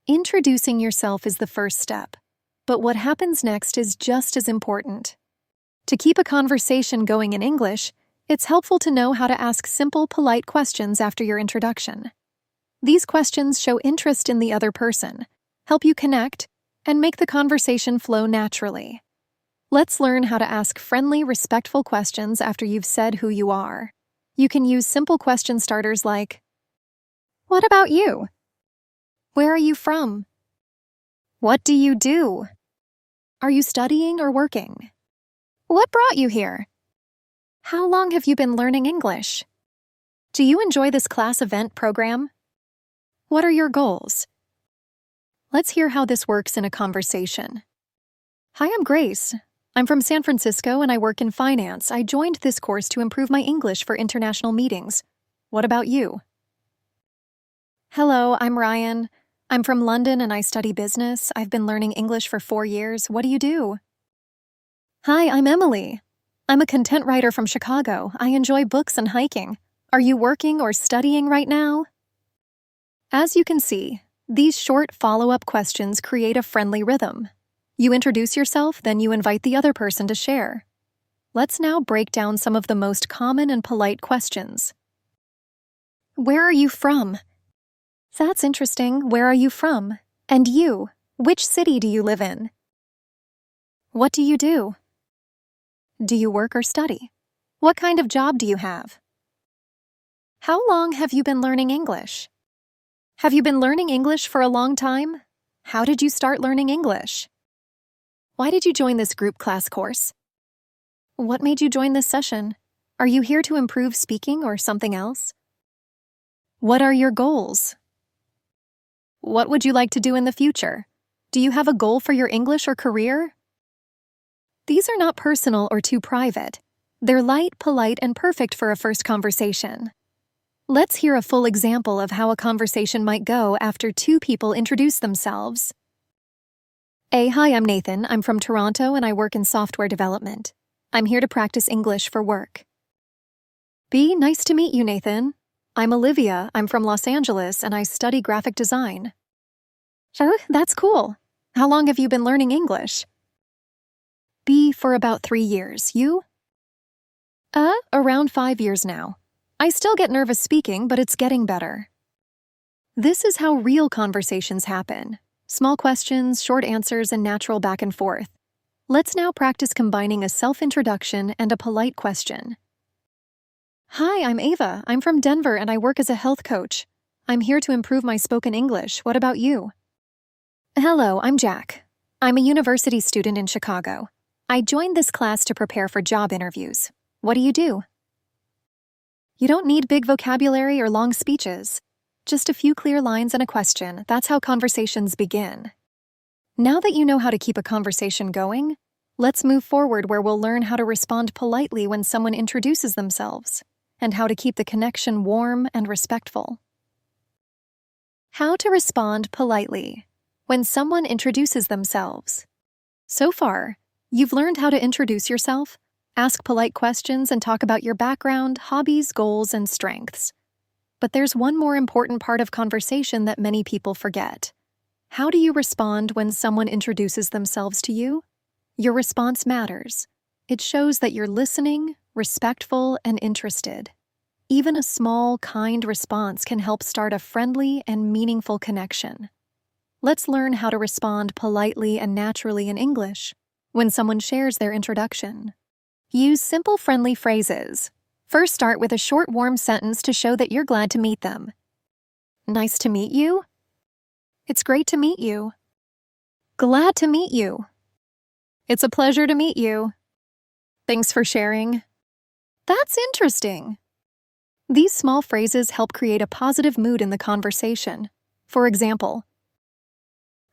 Introducing yourself is the first step, but what happens next is just as important. To keep a conversation going in English, it's helpful to know how to ask simple, polite questions after your introduction. These questions show interest in the other person, help you connect, and make the conversation flow naturally. Let's learn how to ask friendly, respectful questions after you've said who you are. You can use simple question starters like, "What about you? Where are you from? What do you do? Are you studying or working? What brought you here? How long have you been learning English? Do you enjoy this class event program? What are your goals?" Let's hear how this works in a conversation. Hi, I'm Grace. I'm from San Francisco and I work in finance. I joined this course to improve my English for international meetings. What about you? Hello, I'm Ryan. I'm from London and I study business. I've been learning English for 4 years. What do you do? Hi, I'm Emily. I'm a content writer from Chicago. I enjoy books and hiking. Are you working or studying right now? As you can see, these short follow-up questions create a friendly rhythm. You introduce yourself, then you invite the other person to share. Let's now break down some of the most common and polite questions. Where are you from? That's interesting. Where are you from? And you? Which city do you live in? What do you do? Do you work or study? What kind of job do you have? How long have you been learning English? Have you been learning English for a long time? How did you start learning English? Why did you join this group class course? What made you join this session? Are you here to improve speaking or something else? What are your goals? What would you like to do in the future? Do you have a goal for your English or career? These are not personal or too private. They're light, polite, and perfect for a first conversation. Let's hear a full example of how a conversation might go after two people introduce themselves. A. Hi, I'm Nathan. I'm from Toronto and I work in software development. I'm here to practice English for work. B. Nice to meet you, Nathan. I'm Olivia. I'm from Los Angeles and I study graphic design. Oh, that's cool. How long have you been learning English? B. For about 3 years. You? Around 5 years now. I still get nervous speaking, but it's getting better. This is how real conversations happen. Small questions, short answers, and natural back and forth. Let's now practice combining a self-introduction and a polite question. Hi, I'm Ava. I'm from Denver and I work as a health coach. I'm here to improve my spoken English. What about you? Hello, I'm Jack. I'm a university student in Chicago. I joined this class to prepare for job interviews. What do you do? You don't need big vocabulary or long speeches. Just a few clear lines and a question. That's how conversations begin. Now that you know how to keep a conversation going, let's move forward where we'll learn how to respond politely when someone introduces themselves, and how to keep the connection warm and respectful. How to respond politely when someone introduces themselves. So far, you've learned how to introduce yourself, ask polite questions, and talk about your background, hobbies, goals, and strengths. But there's one more important part of conversation that many people forget. How do you respond when someone introduces themselves to you? Your response matters. It shows that you're listening, respectful, and interested. Even a small, kind response can help start a friendly and meaningful connection. Let's learn how to respond politely and naturally in English when someone shares their introduction. Use simple, friendly phrases. First, start with a short, warm sentence to show that you're glad to meet them. Nice to meet you. It's great to meet you. Glad to meet you. It's a pleasure to meet you. Thanks for sharing. That's interesting. These small phrases help create a positive mood in the conversation. For example,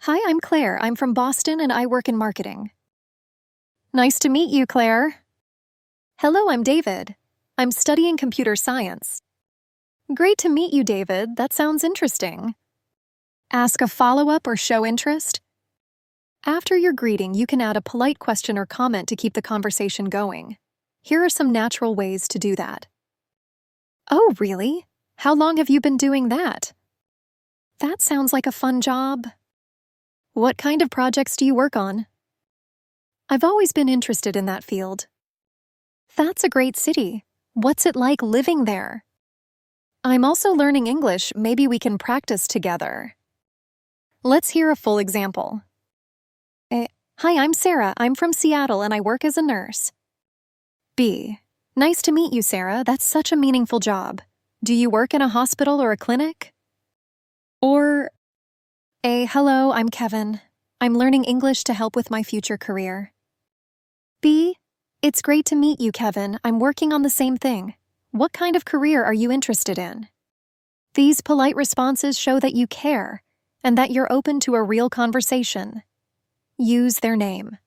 "Hi, I'm Claire. I'm from Boston and I work in marketing." Nice to meet you, Claire. Hello, I'm David. I'm studying computer science. Great to meet you, David. That sounds interesting. Ask a follow-up or show interest. After your greeting, you can add a polite question or comment to keep the conversation going. Here are some natural ways to do that. Oh, really? How long have you been doing that? That sounds like a fun job. What kind of projects do you work on? I've always been interested in that field. That's a great city. What's it like living there? I'm also learning English. Maybe we can practice together. Let's hear a full example. Hi, I'm Sarah. I'm from Seattle and I work as a nurse. B. Nice to meet you, Sarah. That's such a meaningful job. Do you work in a hospital or a clinic? Or A. Hello, I'm Kevin. I'm learning English to help with my future career. B. It's great to meet you, Kevin. I'm working on the same thing. What kind of career are you interested in? These polite responses show that you care and that you're open to a real conversation. Use their name.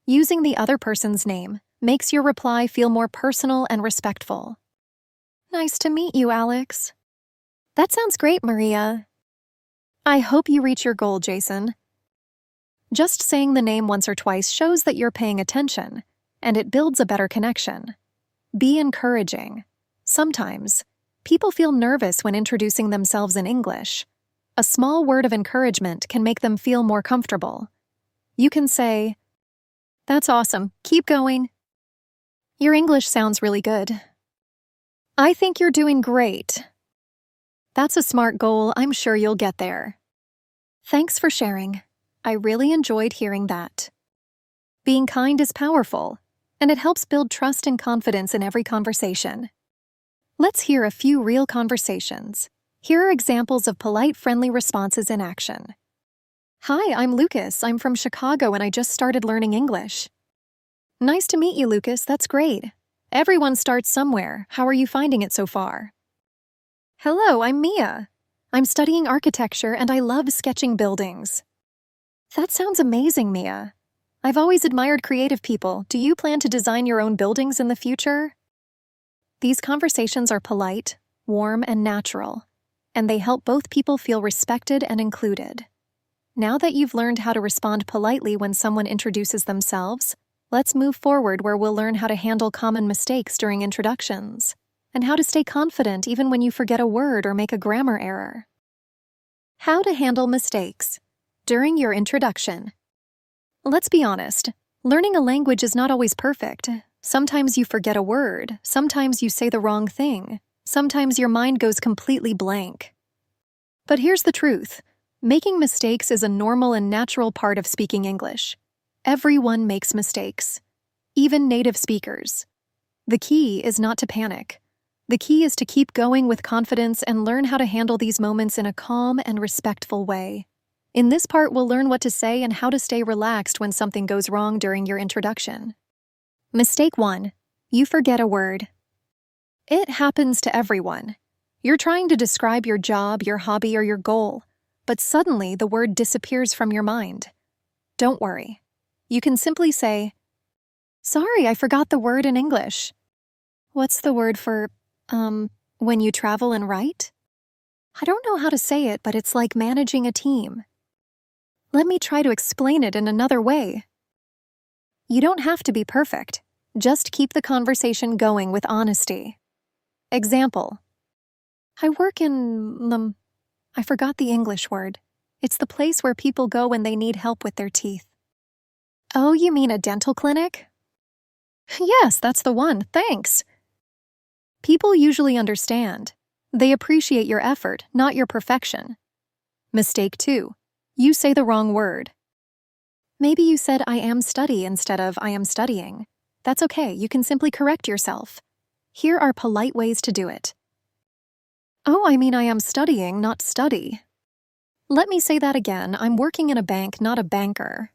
Using the other person's name makes your reply feel more personal and respectful. Nice to meet you, Alex. That sounds great, Maria. I hope you reach your goal, Jason. Just saying the name once or twice shows that you're paying attention, and it builds a better connection. Be encouraging. Sometimes, people feel nervous when introducing themselves in English. A small word of encouragement can make them feel more comfortable. You can say, "That's awesome. Keep going. Your English sounds really good. I think you're doing great. That's a smart goal. I'm sure you'll get there. Thanks for sharing. I really enjoyed hearing that." Being kind is powerful, and it helps build trust and confidence in every conversation. Let's hear a few real conversations. Here are examples of polite, friendly responses in action. Hi, I'm Lucas. I'm from Chicago and I just started learning English. Nice to meet you, Lucas. That's great. Everyone starts somewhere. How are you finding it so far? Hello, I'm Mia. I'm studying architecture and I love sketching buildings. That sounds amazing, Mia. I've always admired creative people. Do you plan to design your own buildings in the future? These conversations are polite, warm, and natural, and they help both people feel respected and included. Now that you've learned how to respond politely when someone introduces themselves, let's move forward where we'll learn how to handle common mistakes during introductions, and how to stay confident even when you forget a word or make a grammar error. How to handle mistakes during your introduction. Let's be honest, learning a language is not always perfect. Sometimes you forget a word, sometimes you say the wrong thing, sometimes your mind goes completely blank. But here's the truth. Making mistakes is a normal and natural part of speaking English. Everyone makes mistakes, even native speakers. The key is not to panic. The key is to keep going with confidence and learn how to handle these moments in a calm and respectful way. In this part, we'll learn what to say and how to stay relaxed when something goes wrong during your introduction. Mistake 1. You forget a word. It happens to everyone. You're trying to describe your job, your hobby, or your goal, but suddenly the word disappears from your mind. Don't worry. You can simply say, "Sorry, I forgot the word in English." What's the word for, when you travel and write? I don't know how to say it, but it's like managing a team. Let me try to explain it in another way. You don't have to be perfect. Just keep the conversation going with honesty. Example. I work in I forgot the English word. It's the place where people go when they need help with their teeth. Oh, you mean a dental clinic? Yes, that's the one, thanks. People usually understand. They appreciate your effort, not your perfection. Mistake 2. You say the wrong word. Maybe you said I am study instead of I am studying. That's okay, you can simply correct yourself. Here are polite ways to do it. Oh, I mean I am studying, not study. Let me say that again, I'm working in a bank, not a banker.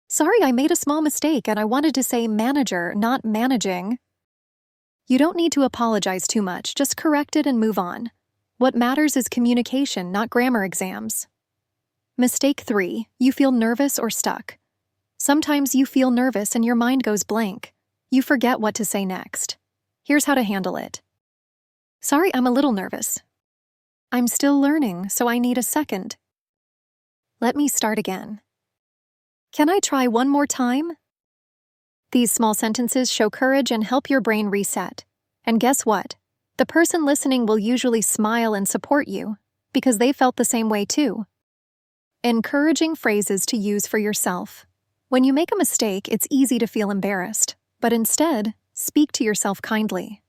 Sorry, I made a small mistake and I wanted to say manager, not managing. You don't need to apologize too much, just correct it and move on. What matters is communication, not grammar exams. Mistake 3. You feel nervous or stuck. Sometimes you feel nervous and your mind goes blank. You forget what to say next. Here's how to handle it. Sorry, I'm a little nervous. I'm still learning, so I need a second. Let me start again. Can I try one more time? These small sentences show courage and help your brain reset. And guess what? The person listening will usually smile and support you because they felt the same way too. Encouraging phrases to use for yourself. When you make a mistake, it's easy to feel embarrassed, but instead, speak to yourself kindly.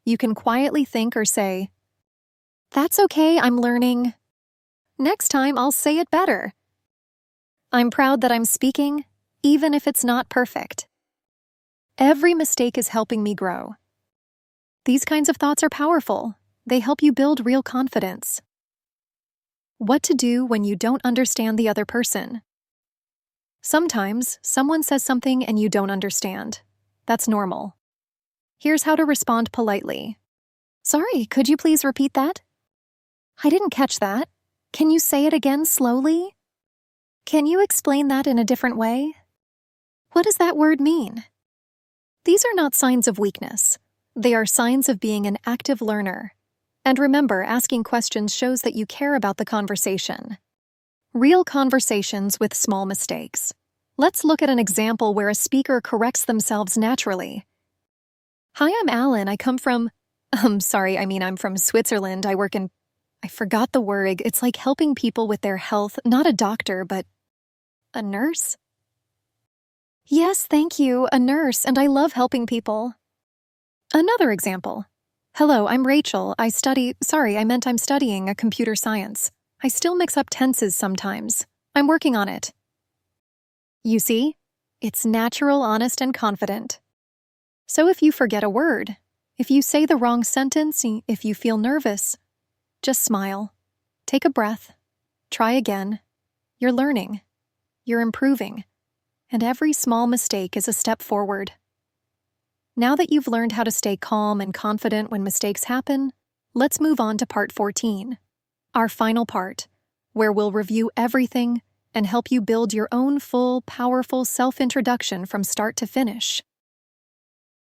You can quietly think or say, "That's okay, I'm learning. Next time I'll say it better. I'm proud that I'm speaking, even if it's not perfect. Every mistake is helping me grow." These kinds of thoughts are powerful. They help you build real confidence. What to do when you don't understand the other person. Sometimes, someone says something and you don't understand. That's normal. Here's how to respond politely. Sorry, could you please repeat that? I didn't catch that. Can you say it again slowly? Can you explain that in a different way? What does that word mean? These are not signs of weakness. They are signs of being an active learner. And remember, asking questions shows that you care about the conversation. Real conversations with small mistakes. Let's look at an example where a speaker corrects themselves naturally. Hi, I'm Alan. I come from... I'm from Switzerland. I forgot the word. It's like helping people with their health, not a doctor, but a nurse? Yes, thank you, a nurse, and I love helping people. Another example. Hello, I'm Rachel. I'm studying a computer science. I still mix up tenses sometimes. I'm working on it. You see? It's natural, honest, and confident. So if you forget a word, if you say the wrong sentence, if you feel nervous, just smile. Take a breath. Try again. You're learning. You're improving. And every small mistake is a step forward. Now that you've learned how to stay calm and confident when mistakes happen, let's move on to part 14, our final part, where we'll review everything and help you build your own full, powerful self-introduction from start to finish.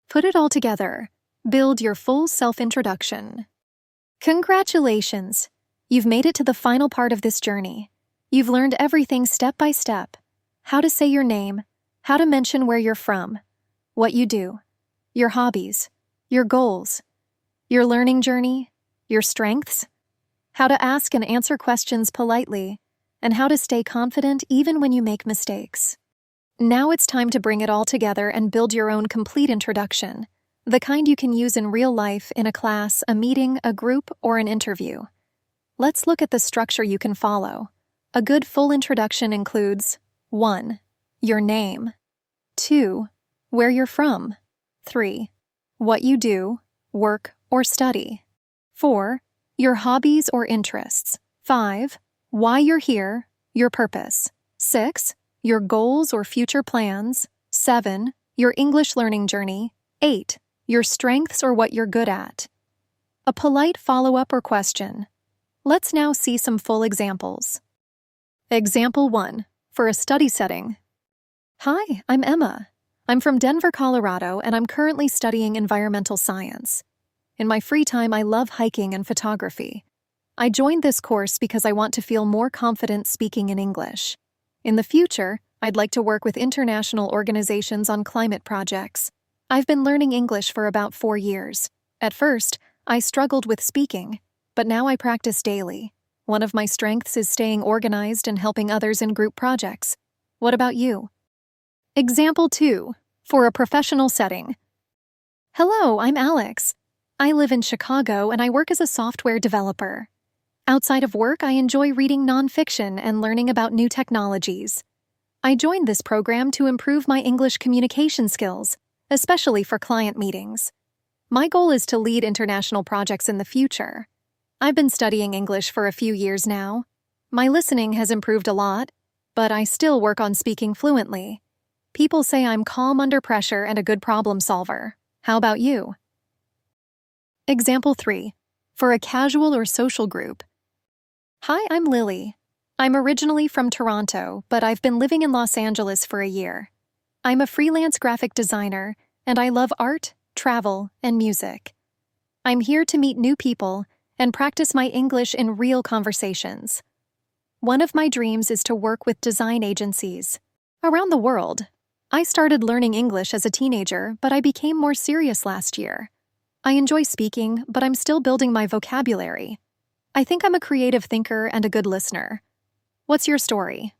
Put it all together. Build your full self-introduction. Congratulations! You've made it to the final part of this journey. You've learned everything step by step. How to say your name, how to mention where you're from, what you do, your hobbies, your goals, your learning journey, your strengths, how to ask and answer questions politely, and how to stay confident even when you make mistakes. Now it's time to bring it all together and build your own complete introduction, the kind you can use in real life, in a class, a meeting, a group, or an interview. Let's look at the structure you can follow. A good full introduction includes 1. Your name. 2. Where you're from. 3. What you do, work, or study. 4. Your hobbies or interests. 5. Why you're here, your purpose. 6. Your goals or future plans. 7. Your English learning journey. 8. Your strengths or what you're good at. A polite follow-up or question. Let's now see some full examples. Example 1. For a study setting. Hi, I'm Emma. I'm from Denver, Colorado, and I'm currently studying environmental science. In my free time, I love hiking and photography. I joined this course because I want to feel more confident speaking in English. In the future, I'd like to work with international organizations on climate projects. I've been learning English for about 4 years. At first, I struggled with speaking, but now I practice daily. One of my strengths is staying organized and helping others in group projects. What about you? Example 2. For a professional setting. Hello, I'm Alex. I live in Chicago and I work as a software developer. Outside of work, I enjoy reading nonfiction and learning about new technologies. I joined this program to improve my English communication skills, especially for client meetings. My goal is to lead international projects in the future. I've been studying English for a few years now. My listening has improved a lot, but I still work on speaking fluently. People say I'm calm under pressure and a good problem solver. How about you? Example 3. For a casual or social group. Hi, I'm Lily. I'm originally from Toronto, but I've been living in Los Angeles for a year. I'm a freelance graphic designer, and I love art, travel, and music. I'm here to meet new people and practice my English in real conversations. One of my dreams is to work with design agencies around the world. I started learning English as a teenager, but I became more serious last year. I enjoy speaking, but I'm still building my vocabulary. I think I'm a creative thinker and a good listener. What's your story?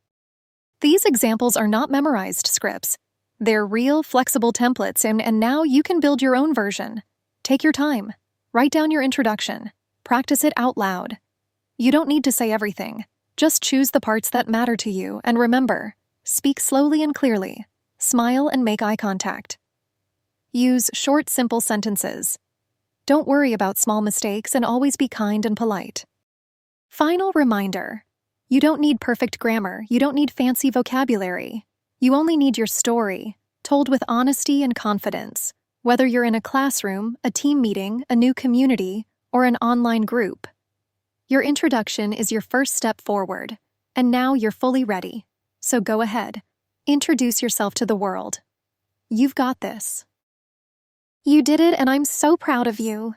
These examples are not memorized scripts. They're real, flexible templates, and now you can build your own version. Take your time. Write down your introduction. Practice it out loud. You don't need to say everything. Just choose the parts that matter to you, and remember, speak slowly and clearly. Smile and make eye contact. Use short, simple sentences. Don't worry about small mistakes and always be kind and polite. Final reminder. You don't need perfect grammar. You don't need fancy vocabulary. You only need your story, told with honesty and confidence, whether you're in a classroom, a team meeting, a new community, or an online group. Your introduction is your first step forward, and now you're fully ready. So go ahead. Introduce yourself to the world. You've got this. You did it, and I'm so proud of you.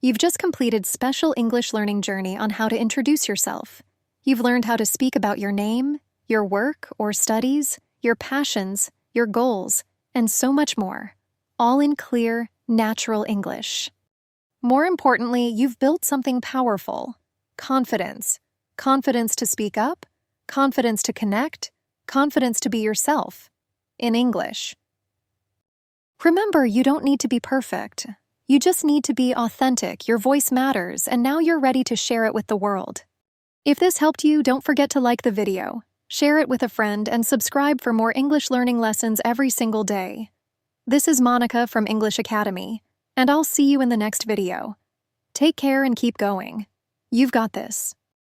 You've just completed special English learning journey on how to introduce yourself. You've learned how to speak about your name, your work or studies, your passions, your goals, and so much more, all in clear, natural English. More importantly, you've built something powerful. Confidence. Confidence to speak up, confidence to connect, confidence to be yourself. In English. Remember, you don't need to be perfect. You just need to be authentic, your voice matters, and now you're ready to share it with the world. If this helped you, don't forget to like the video, share it with a friend, and subscribe for more English learning lessons every single day. This is Monica from English Academy, and I'll see you in the next video. Take care and keep going. You've got this.